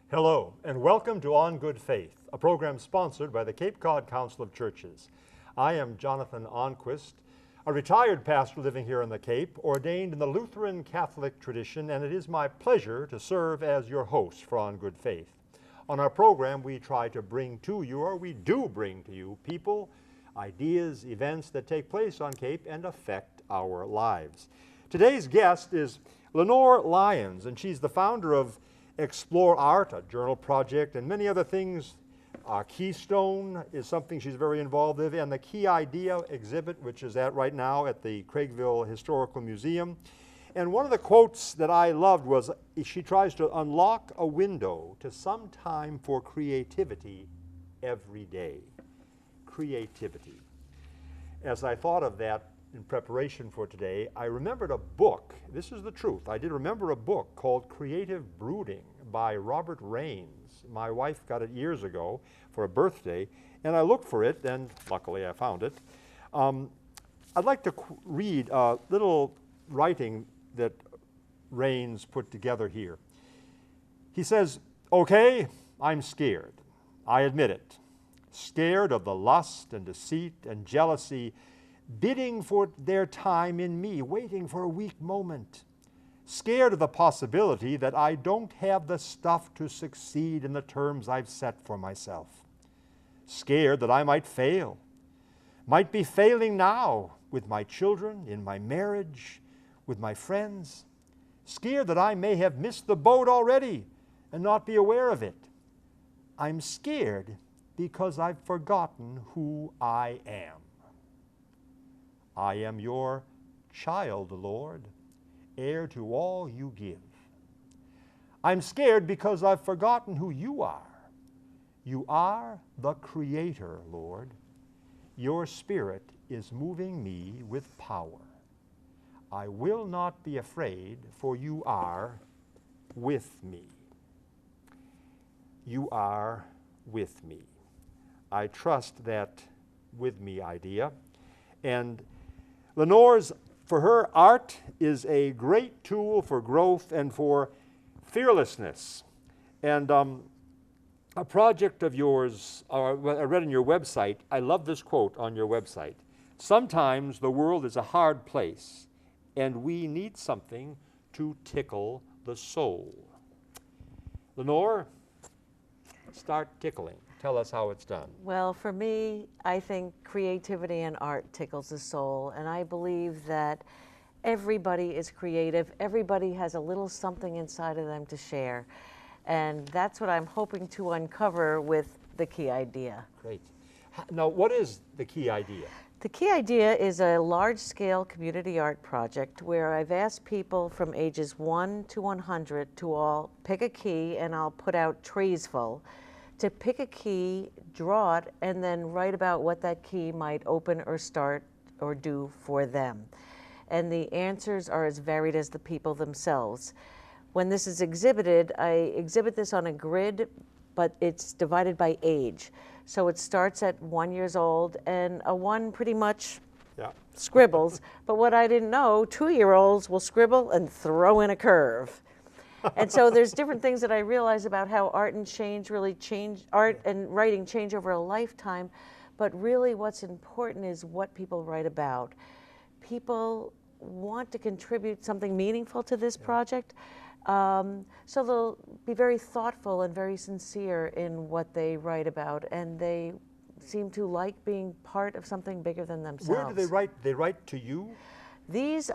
Hello, and welcome to On Good Faith, a program sponsored by the Cape Cod Council of Churches. I am Jonathan Onquist, a retired pastor living here in the Cape, ordained in the Lutheran Catholic tradition, and it is my pleasure to serve as your host for On Good Faith. On our program, we try to bring to you, or we do bring to you, people, ideas, events that take place on Cape and affect our lives. Today's guest is Lenore Lyons, and she's the founder of Explore Art, a journal project, and many other things. Keystone is something she's very involved in, and the Key Idea exhibit, which is right now at the Craigville Historical Museum. And one of the quotes that I loved was, she tries to unlock a window to some time for creativity every day. Creativity. As I thought of that in preparation for today, I remembered a book. This is the truth. I did remember a book called Creative Brooding by Robert Raines. My wife got it years ago for a birthday, and I looked for it, and luckily I found it. I'd like to read a little writing that Raines put together here. He says, "Okay, I'm scared. I admit it. Scared of the lust and deceit and jealousy bidding for their time in me, waiting for a weak moment. Scared of the possibility that I don't have the stuff to succeed in the terms I've set for myself. Scared that I might fail, might be failing now with my children, in my marriage, with my friends. Scared that I may have missed the boat already and not be aware of it. I'm scared because I've forgotten who I am. I am your child, Lord, heir to all you give. I'm scared because I've forgotten who you are. You are the Creator, Lord. Your Spirit is moving me with power. I will not be afraid, for you are with me. You are with me." I trust that with me idea. And Lenore's, for her, art is a great tool for growth and for fearlessness. And a project of yours, I read on your website, I love this quote on your website. "Sometimes the world is a hard place, and we need something to tickle the soul." Lenore, start tickling. Tell us how it's done. Well, for me, I think creativity and art tickles the soul, and I believe that everybody is creative. Everybody has a little something inside of them to share, and that's what I'm hoping to uncover with the Key Idea. Great. Now, what is the Key Idea? The Key Idea is a large-scale community art project where I've asked people from ages 1 to 100 to all pick a key, and I'll put out trays full, to pick a key, draw it, and then write about what that key might open or start or do for them. And the answers are as varied as the people themselves. When this is exhibited, I exhibit this on a grid, but it's divided by age. So it starts at 1 year old, and a 1 pretty much scribbles. But what I didn't know, 2-year-olds will scribble and throw in a curve. And so there's different things that I realize about how art and writing change over a lifetime, but really what's important is what people write about. People want to contribute something meaningful to this project, so they'll be very thoughtful and very sincere in what they write about, and they seem to like being part of something bigger than themselves. Where do they write? They write to you?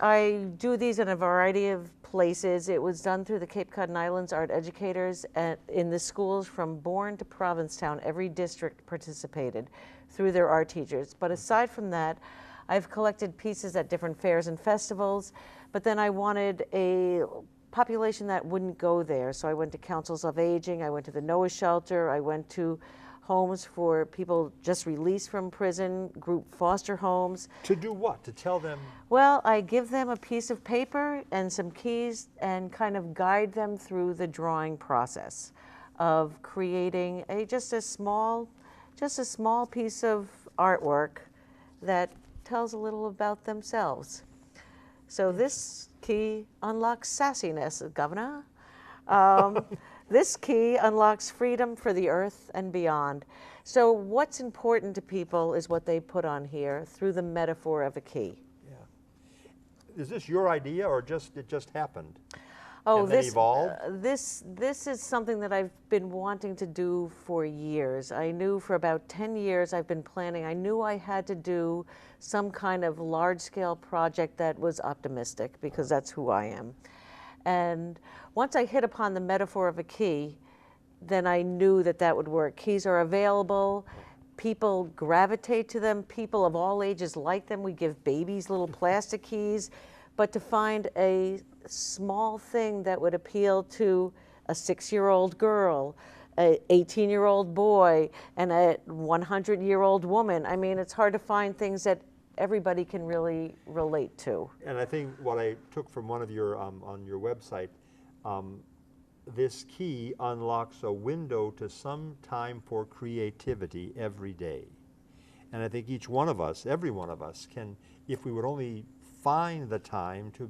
I do these in a variety of places. It was done through the Cape Cod and Islands Art Educators in the schools from Bourne to Provincetown. Every district participated through their art teachers. But aside from that, I've collected pieces at different fairs and festivals, but then I wanted a population that wouldn't go there. So I went to councils of aging, I went to the Noah shelter, I went to homes for people just released from prison, group foster homes. To do what? To tell them? Well, I give them a piece of paper and some keys and kind of guide them through the drawing process of creating just a small piece of artwork that tells a little about themselves. So this key unlocks sassiness, Governor. This key unlocks freedom for the earth and beyond. So what's important to people is what they put on here through the metaphor of a key. Yeah. Is this your idea, or it just happened? Oh, and then evolved? This is something that I've been wanting to do for years. I knew for about 10 years I've been planning. I knew I had to do some kind of large-scale project that was optimistic, because that's who I am. And once I hit upon the metaphor of a key, then I knew that that would work. Keys are available. People gravitate to them. People of all ages like them. We give babies little plastic keys. But to find a small thing that would appeal to a 6-year-old girl, an 18-year-old boy, and a 100-year-old woman, I mean, it's hard to find things that everybody can really relate to. And I think what I took from one of your, on your website, this key unlocks a window to some time for creativity every day. And I think each one of us, every one of us, can, if we would only find the time to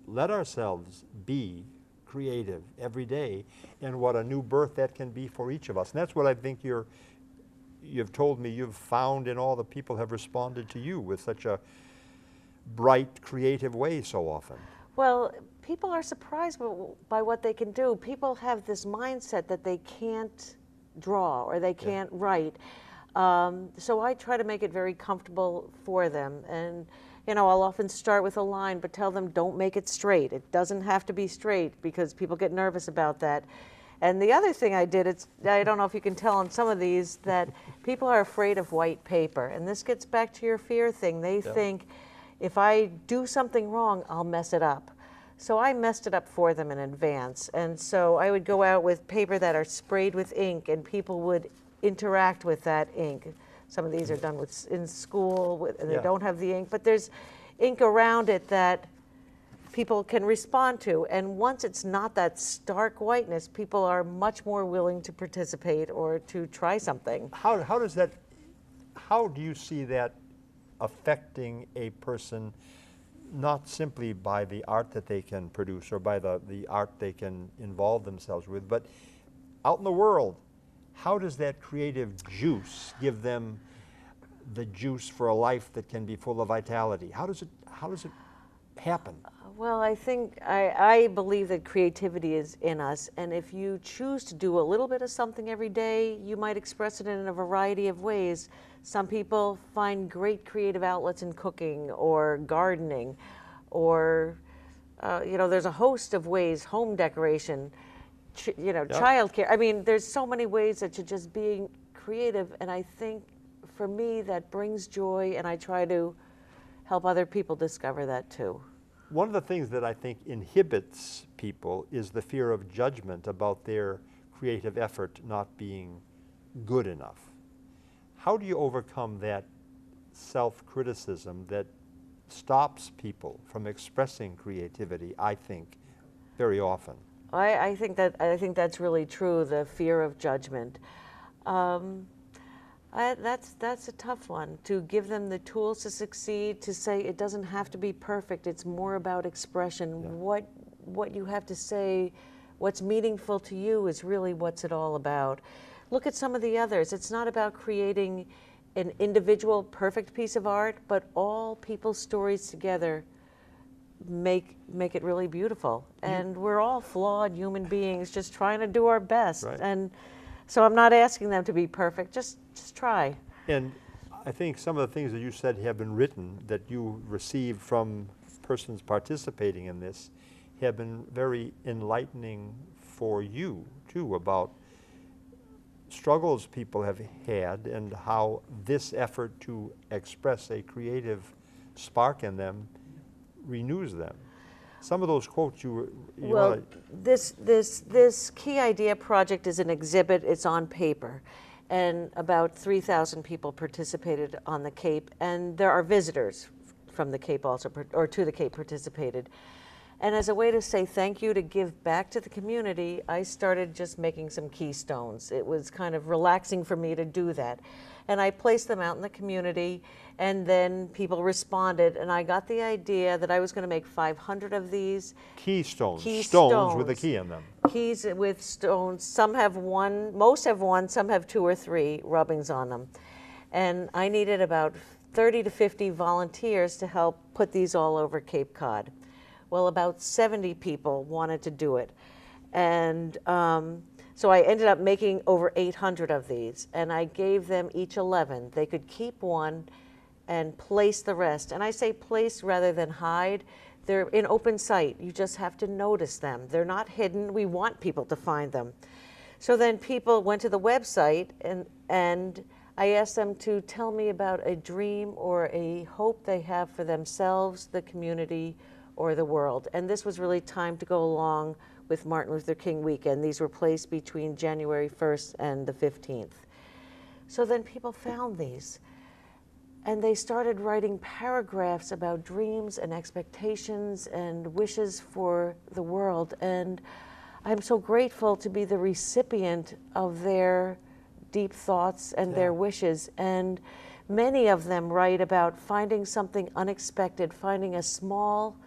let ourselves be creative every day, and what a new birth that can be for each of us. And that's what I think you've told me you've found in all the people have responded to you with such a bright, creative way so often. Well, people are surprised by what they can do. People have this mindset that they can't draw or they can't write. So I try to make it very comfortable for them. And you know, I'll often start with a line, but tell them don't make it straight. It doesn't have to be straight, because people get nervous about that. And the other thing I did, I don't know if you can tell on some of these, that people are afraid of white paper. And this gets back to your fear thing. They think, if I do something wrong, I'll mess it up. So I messed it up for them in advance. And so I would go out with paper that are sprayed with ink, and people would interact with that ink. Some of these are done in school, and they don't have the ink, but there's ink around it that people can respond to. And once it's not that stark whiteness, people are much more willing to participate or to try something. How do you see that affecting a person, not simply by the art that they can produce or by the art they can involve themselves with, but out in the world? How does that creative juice give them the juice for a life that can be full of vitality? How does it happen? Well, I believe that creativity is in us, and if you choose to do a little bit of something every day, you might express it in a variety of ways. Some people find great creative outlets in cooking or gardening, or you know, there's a host of ways, home decoration, you know, childcare. I mean, there's so many ways that you're just being creative, and I think for me that brings joy, and I try to help other people discover that too. One of the things that I think inhibits people is the fear of judgment about their creative effort not being good enough. How do you overcome that self-criticism that stops people from expressing creativity, I think, very often? I think that's really true, the fear of judgment. That's a tough one, to give them the tools to succeed, to say it doesn't have to be perfect, it's more about expression. Yeah. What you have to say, what's meaningful to you is really what's it all about. Look at some of the others. It's not about creating an individual perfect piece of art, but all people's stories together make it really beautiful. And we're all flawed human beings just trying to do our best. Right. And so I'm not asking them to be perfect, just try. And I think some of the things that you said have been written that you received from persons participating in this have been very enlightening for you too, about struggles people have had and how this effort to express a creative spark in them renews them. Some of those quotes well, this Key Idea project is an exhibit. It's on paper, and about 3,000 people participated on the Cape, and there are visitors from the Cape also, or to the Cape, participated. And as a way to say thank you, to give back to the community, I started just making some keystones. It was kind of relaxing for me to do that. And I placed them out in the community, and then people responded, and I got the idea that I was going to make 500 of these. Keystones, stones with a key in them. keys with stones. Some have one, most have one, some have 2 or 3 rubbings on them. And I needed about 30 to 50 volunteers to help put these all over Cape Cod. Well, about 70 people wanted to do it. And so I ended up making over 800 of these, and I gave them each 11. They could keep one and place the rest. And I say place rather than hide. They're in open sight. You just have to notice them. They're not hidden. We want people to find them. So then people went to the website, and I asked them to tell me about a dream or a hope they have for themselves, the community, or the world. And this was really timed to go along with Martin Luther King weekend. These were placed between January 1st and the 15th. So then people found these, and they started writing paragraphs about dreams and expectations and wishes for the world. And I'm so grateful to be the recipient of their deep thoughts and their wishes. And many of them write about finding something unexpected, finding a small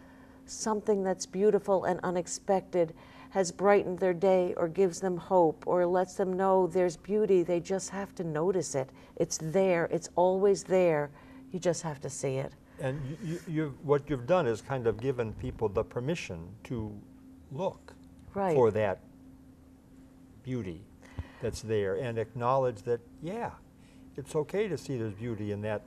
something that's beautiful and unexpected has brightened their day or gives them hope or lets them know there's beauty. They just have to notice it. It's there. It's always there. You just have to see it. And what you've done is kind of given people the permission to look for that beauty that's there and acknowledge that, yeah, it's okay to see there's beauty in that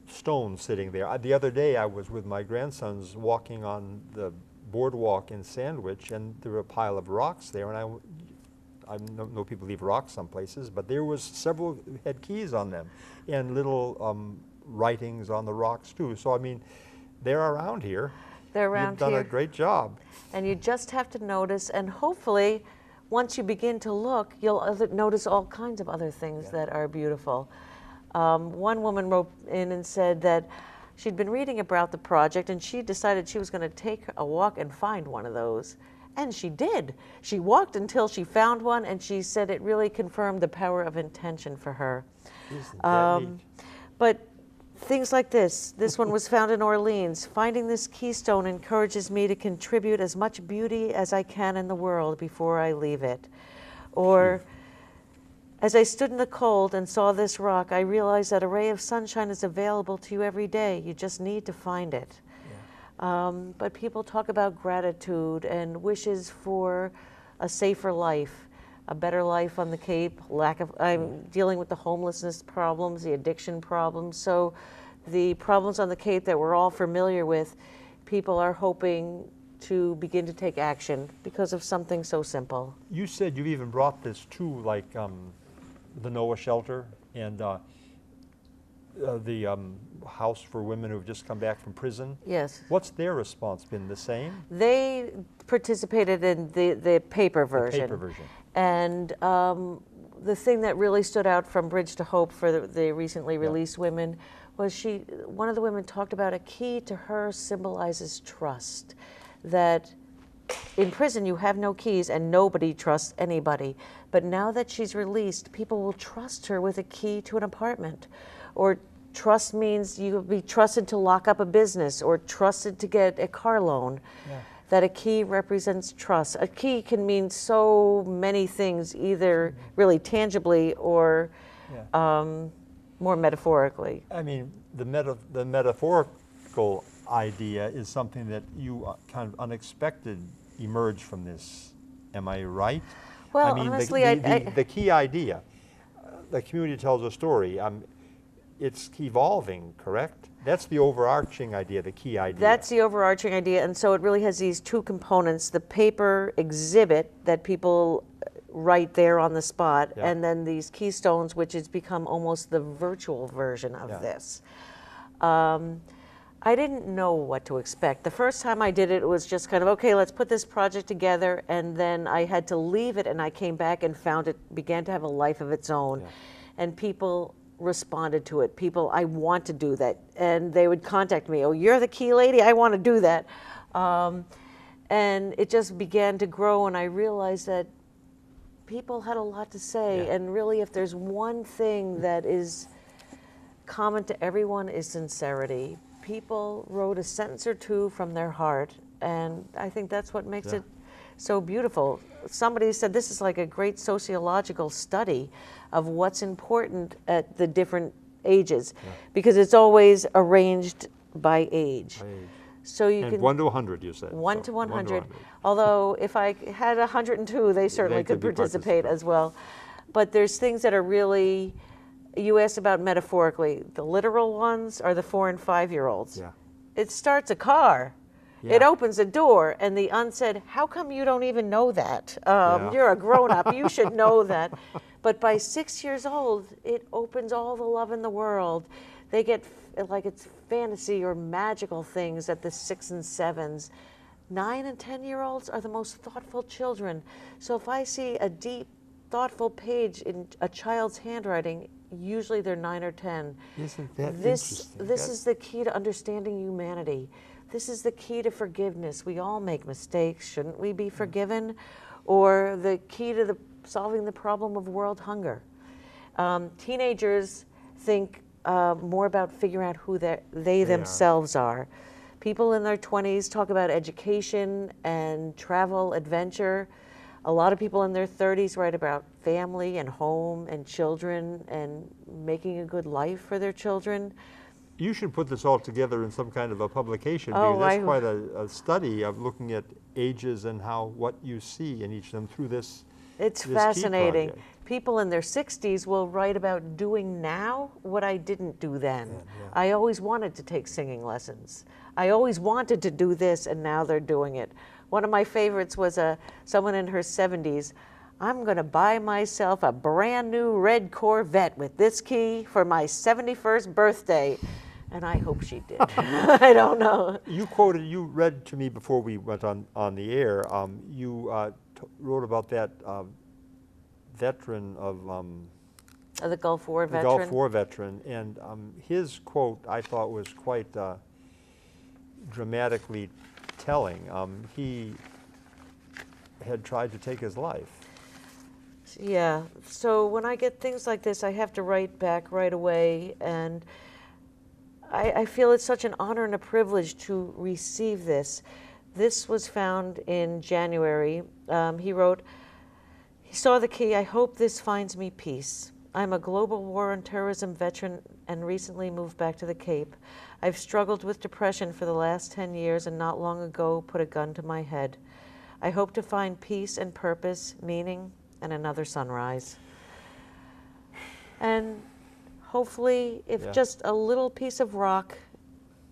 stone sitting there. The other day I was with my grandsons walking on the boardwalk in Sandwich, and there were a pile of rocks there, and I know people leave rocks some places, but there was several had keys on them and little writings on the rocks too. So I mean, they're around here. They're around here. You've done a great job. And you just have to notice, and hopefully once you begin to look, you'll notice all kinds of other things that are beautiful. One woman wrote in and said that she'd been reading about the project, and she decided she was going to take a walk and find one of those. And she did. She walked until she found one, and she said it really confirmed the power of intention for her. Isn't that neat? But things like this one was found in Orleans. Finding this keystone encourages me to contribute as much beauty as I can in the world before I leave it. Or, as I stood in the cold and saw this rock, I realized that a ray of sunshine is available to you every day. You just need to find it. But people talk about gratitude and wishes for a safer life, a better life on the Cape. I'm dealing with the homelessness problems, the addiction problems. So the problems on the Cape that we're all familiar with, people are hoping to begin to take action because of something so simple. You said you even brought this to like the Noah shelter and the house for women who have just come back from prison. Yes. What's their response been? The same? They participated in the paper version. The paper version. And the thing that really stood out from Bridge to Hope for the recently released women was one of the women talked about a key to her symbolizes trust. That in prison you have no keys and nobody trusts anybody. But now that she's released, people will trust her with a key to an apartment. Or trust means you'll be trusted to lock up a business or trusted to get a car loan. That a key represents trust. A key can mean so many things, either really tangibly or more metaphorically. I mean, the metaphorical idea is something that you kind of unexpected emerged from this. Am I right? Well, I mean, honestly, the key idea, the community tells a story. It's evolving, correct? That's the overarching idea, the key idea. That's the overarching idea, and so it really has these two components, the paper exhibit that people write there on the spot, and then these keystones, which has become almost the virtual version of this. I didn't know what to expect. The first time I did it, it was just kind of, okay, let's put this project together, and then I had to leave it, and I came back and found it began to have a life of its own. And people responded to it. People, I want to do that. And they would contact me, oh, you're the key lady, I want to do that. And it just began to grow, and I realized that people had a lot to say. And really, if there's one thing that is common to everyone, is sincerity. People wrote a sentence or two from their heart, and I think that's what makes it so beautiful. Somebody said this is like a great sociological study of what's important at the different ages, because it's always arranged by age. So you And can 1 to 100, you said. 1 So to 100. Although if I had 102, they certainly could could be participate as well. But there's things that are really, you asked about metaphorically. The literal ones are the 4 and 5-year-olds. Yeah. It starts a car. Yeah. It opens a door, and the aunt said, how come you don't even know that? Yeah. You're a grown-up, you should know that. But by 6 years old, it opens all the love in the world. They get like it's fantasy or magical things at the 6 and 7s. 9 and 10-year-olds are the most thoughtful children. So if I see a deep, thoughtful page in a child's handwriting, usually they're 9 or 10. Isn't that This interesting? is the key to understanding humanity. This is the key to forgiveness. We all make mistakes. Shouldn't we be forgiven? Or the key to solving the problem of world hunger. Teenagers think more about figuring out who they themselves are. People in their 20s talk about education and travel, adventure. A lot of people in their 30s write about family and home and children and making a good life for their children. You should put this all together in some kind of a publication, Oh, because that's quite a study of looking at ages and what you see in each of them through this. It's this fascinating. project. People in their 60s will write about doing now what I didn't do then. Yeah. I always wanted to take singing lessons. I always wanted to do this, and now they're doing it. One of my favorites was someone in her 70s. I'm going to buy myself a brand new red Corvette with this key for my 71st birthday. And I hope she did. I don't know. You read to me before we went on the air, you wrote about that veteran of The Gulf War the veteran. Gulf War veteran, and his quote I thought was quite dramatically telling. He had tried to take his life. Yeah, so when I get things like this, I have to write back right away, and I feel it's such an honor and a privilege to receive this. This was found in January. He wrote, he saw the key, I hope this finds me peace. I'm a global war on terrorism veteran and recently moved back to the Cape. I've struggled with depression for the last 10 years and not long ago put a gun to my head. I hope to find peace and purpose, meaning, and another sunrise. And hopefully, if just a little piece of rock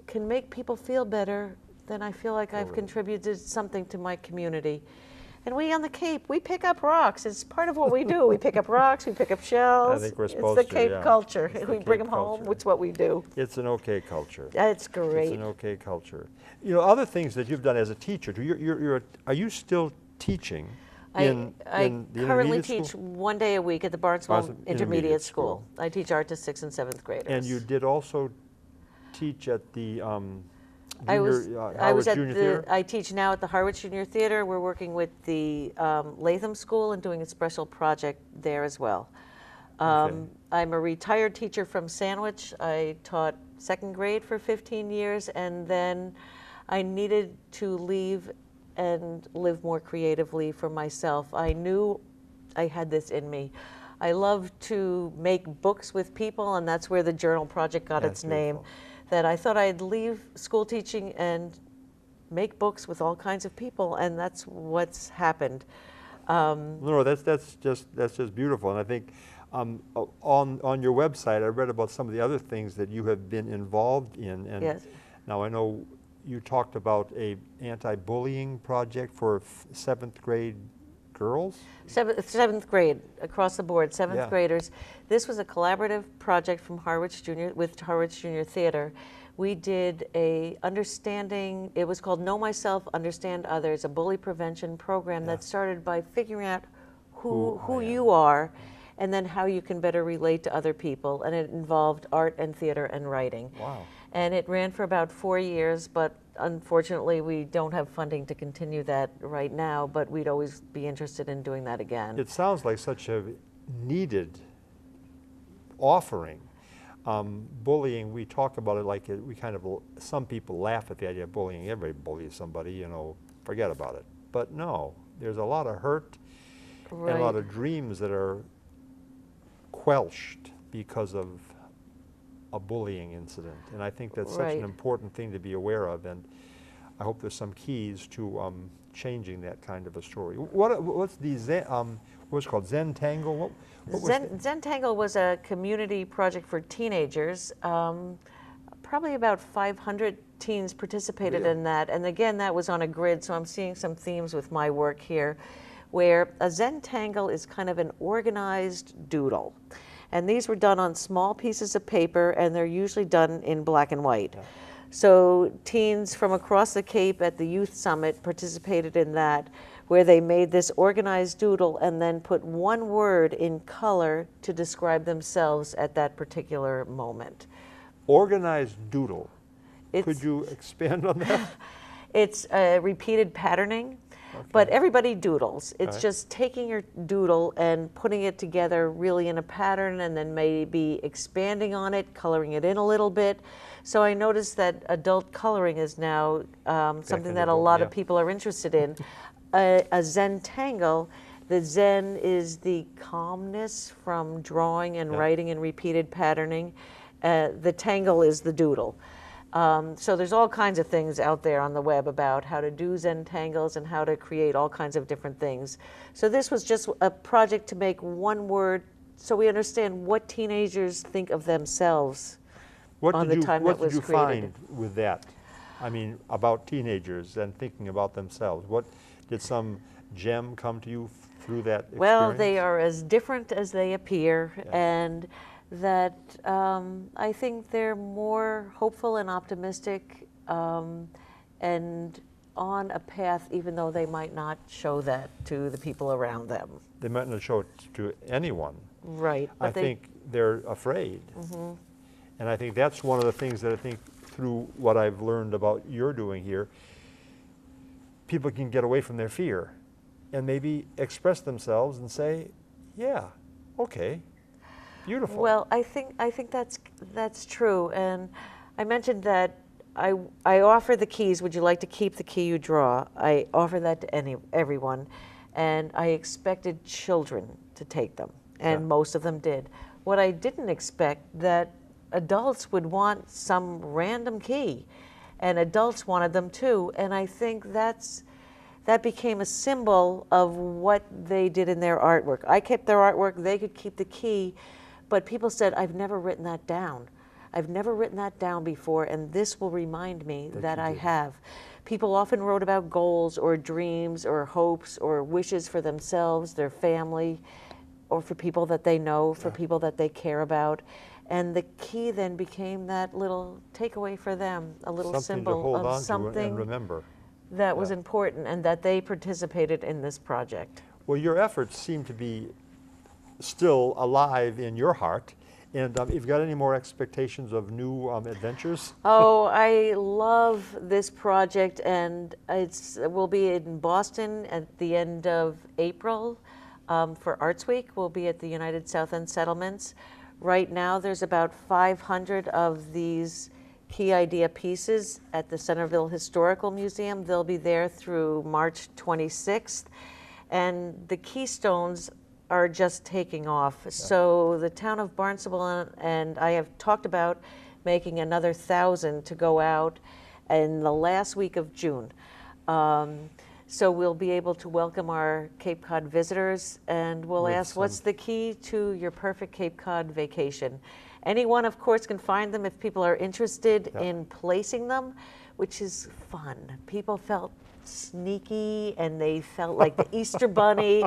can make people feel better, then I feel like I've contributed something to my community. And we on the Cape, we pick up rocks. It's part of what we do. We pick up rocks, we pick up shells. I think we're supposed it's the to, Cape culture. It's the We bring Cape them home. culture. It's what we do. It's an okay culture. It's great. It's an okay culture. You know, other things that you've done as a teacher, are you still teaching in the I currently intermediate teach school? 1 day a week at the Barnesville Barnesville Intermediate School. I teach art to 6th and 7th graders. And you did also teach at the I was Harwich at Junior Theater? I teach now at the Harwich Junior Theater. We're working with the Latham School and doing a special project there as well. I'm a retired teacher from Sandwich. I taught 2nd grade for 15 years, and then I needed to leave and live more creatively for myself. I knew I had this in me. I love to make books with people, and that's where the journal project got its name. That I thought I'd leave school teaching and make books with all kinds of people, and that's what's happened. No, that's just beautiful, and I think on your website I read about some of the other things that you have been involved in. And Yes. now I know you talked about a anti-bullying project for 7th grade girls. 7th grade, across the board, 7th Yeah. graders. This was a collaborative project from Harwich Junior, with Harwich Junior Theater. We did a understanding, it was called Know Myself, Understand Others, a bully prevention program that started by figuring out who you are, and then how you can better relate to other people. And it involved art and theater and writing. Wow. And it ran for about 4 years, but unfortunately we don't have funding to continue that right now, but we'd always be interested in doing that again. It sounds like such a needed offering. Bullying, we talk about it like we kind of, some people laugh at the idea of bullying. Everybody bullies somebody, you know, forget about it. But no, there's a lot of hurt and a Right. lot of dreams that are quelched because of a bullying incident. And I think that's such an Right. important thing to be aware of, and I hope there's some keys to changing that kind of a story. What's the what's it called, Zentangle? What was Zentangle was a community project for teenagers. Probably about 500 teens participated Really? in that. And again, that was on a grid, so I'm seeing some themes with my work here, where a Zentangle is kind of an organized doodle. And these were done on small pieces of paper, and they're usually done in black and white. Yeah. So teens from across the Cape at the Youth Summit participated in that, where they made this organized doodle and then put one word in color to describe themselves at that particular moment. Organized doodle. Could It's- you expand on that? It's repeated patterning, but everybody doodles. It's just taking your doodle and putting it together really in a pattern, and then maybe expanding on it, coloring it in a little bit. So I noticed that adult coloring is now something that a lot of people are interested in. A Zentangle, the Zen is the calmness from drawing and writing and repeated patterning. The tangle is the doodle. So there's all kinds of things out there on the web about how to do Zentangles and how to create all kinds of different things. So this was just a project to make one word so we understand what teenagers think of themselves on the time that was What did you created. find with that? I mean, about teenagers and thinking about themselves. What did some gem come to you through that experience? Well, they are as different as they appear, and that I think they're more hopeful and optimistic and on a path, even though they might not show that to the people around them. They might not show it to anyone. Right. I But think they're afraid. And I think that's one of the things that I think through what I've learned about your doing here, people can get away from their fear and maybe express themselves and say, yeah, okay, beautiful. Well, I think that's true, and I mentioned that I offer the keys. Would you like to keep the key you draw? I offer that to everyone, and I expected children to take them, and most of them did. What I didn't expect that adults would want some random key, and adults wanted them too, and I think that became a symbol of what they did in their artwork. I kept their artwork, they could keep the key, but people said, I've never written that down. I've never written that down before, and this will remind me that I have. People often wrote about goals or dreams or hopes or wishes for themselves, their family, or for people that they know, for people that they care about. And the key then became that little takeaway for them, a little something to symbol hold of on to something and remember. that was important and that they participated in this project. Well, your efforts seem to be still alive in your heart. And if you've got any more expectations of new adventures? Oh, I love this project, and we'll be in Boston at the end of April for Arts Week. We'll be at the United South End Settlements. Right now, there's about 500 of these key idea pieces at the Centerville Historical Museum. They'll be there through March 26th, and the keystones are just taking off. So the town of Barnstable and I have talked about making another 1,000 to go out in the last week of June. So we'll be able to welcome our Cape Cod visitors, and we'll With ask, what's the key to your perfect Cape Cod vacation? Anyone, of course, can find them if people are interested in placing them, which is fun. People felt sneaky and they felt like the Easter Bunny.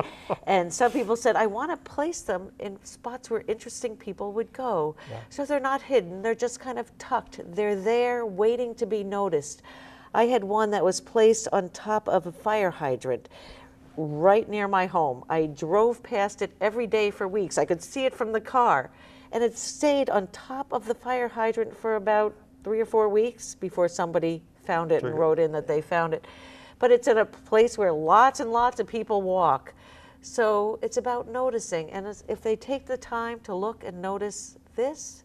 And some people said, I want to place them in spots where interesting people would go. So they're not hidden, they're just kind of tucked. They're there waiting to be noticed. I had one that was placed on top of a fire hydrant right near my home. I drove past it every day for weeks. I could see it from the car. And it stayed on top of the fire hydrant for about 3 or 4 weeks before somebody found it and wrote in that they found it. But it's in a place where lots and lots of people walk. So it's about noticing. And if they take the time to look and notice this,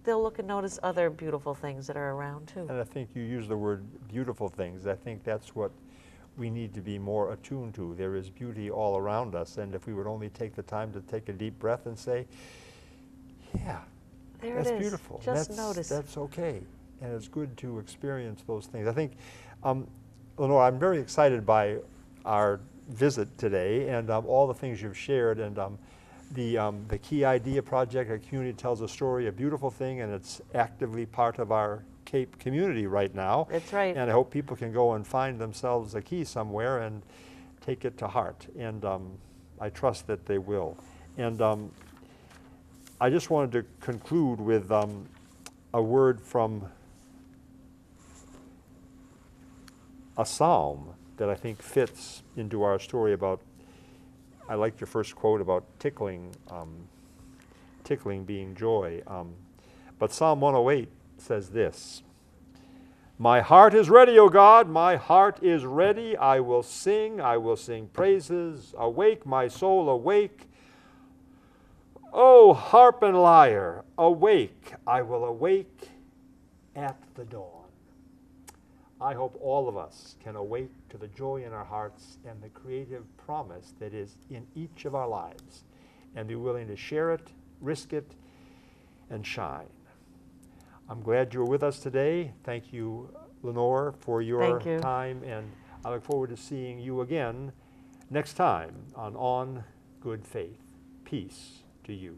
they'll look and notice other beautiful things that are around too. And I think you use the word beautiful things. I think that's what we need to be more attuned to. There is beauty all around us, and if we would only take the time to take a deep breath and say, yeah, There that's it is. beautiful. Just notice. That's okay, and it's good to experience those things. I think, Lenore, I'm very excited by our visit today and all the things you've shared, and the Key Idea Project, A Community Tells a Story, a beautiful thing, and it's actively part of our Cape community right now. That's right. And I hope people can go and find themselves a key somewhere and take it to heart, and I trust that they will. And I just wanted to conclude with a word from a psalm that I think fits into our story about, I liked your first quote about tickling being joy. But Psalm 108 says this: "My heart is ready, O God, my heart is ready. I will sing praises. Awake, my soul, awake. O harp and lyre, awake. I will awake at the dawn." I hope all of us can awake to the joy in our hearts and the creative promise that is in each of our lives, and be willing to share it, risk it, and shine. I'm glad you were with us today. Thank you, Lenore, for your time, and I look forward to seeing you again next time on Good Faith. Peace to you.